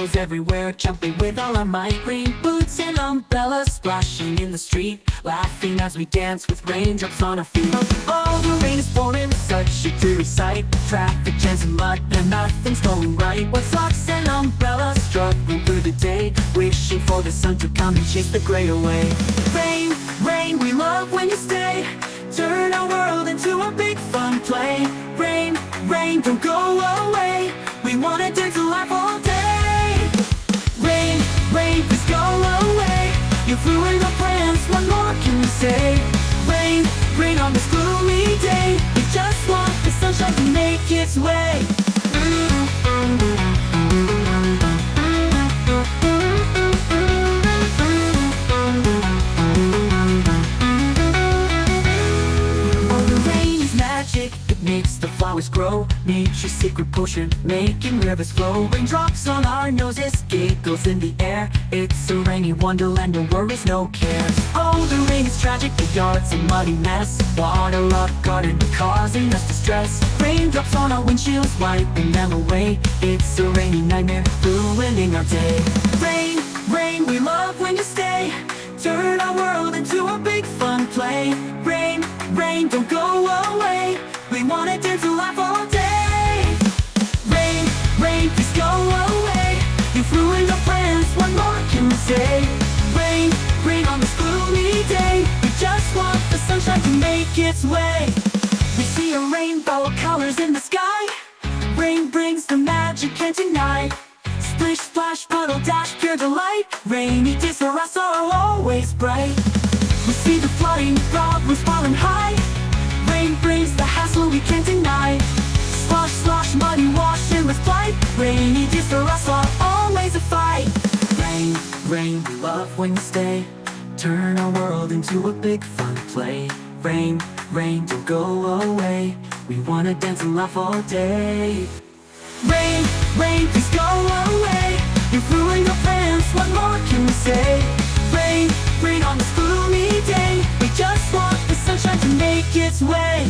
puddles everywhere, jumping with all our might. Rain boots and umbrellas splashing in the street, laughing as we dance with raindrops on our feet. Oh, the rain is pouring, such a dreary sight. Traffic jams and mud, and nothing's going right. With socks and umbrellas struggling through the day, wishing for the sun to come and chase the gray away. Rain, rain, we love when you stay, turn our world into a big fun play. Rain, rain, don't go away, we wanna dance and laugh all day. Rain, rain, please go away, you've ruined our plans, what more can we say? Rain, rain on this gloomy day, we just want the sunshine to make its way. It makes the flowers grow, nature's secret potion, making rivers flow. Raindrops on our noses, giggles in the air. It's a rainy wonderland, no worries, no cares. Oh, the rain is tragic, the yard's a muddy mess. Waterlogged garden causing us distress. Raindrops on our windshields, wiping them away. It's a rainy nightmare, ruining our day. Rain, rain, we love when you stay, turn our world into a big fun play. Rain, rain, don't go away, we wanna dance and laugh all day. Rain, rain, please go away, you've ruined our plans, what more can we say? Rain, rain on this gloomy day, we just want the sunshine to make its way. We see a rainbow of colors in the sky, rain brings the magic, can't deny. Splish, splash, puddle, dash, pure delight. Rainy days for us are always bright. We see the flooding, problems falling high. Rain brings the hassle we can't deny. Slosh, slosh, muddy wash, endless plight. Rainy days for us are always a fight. Rain, rain, we love when you stay, turn our world into a big fun play. Rain, rain, don't go away, we wanna dance and laugh all day. Rain, rain, please go away, you've ruined our plans, what more can we say? Rain, rain on this gloomy day, we just want the sunshine to make its way.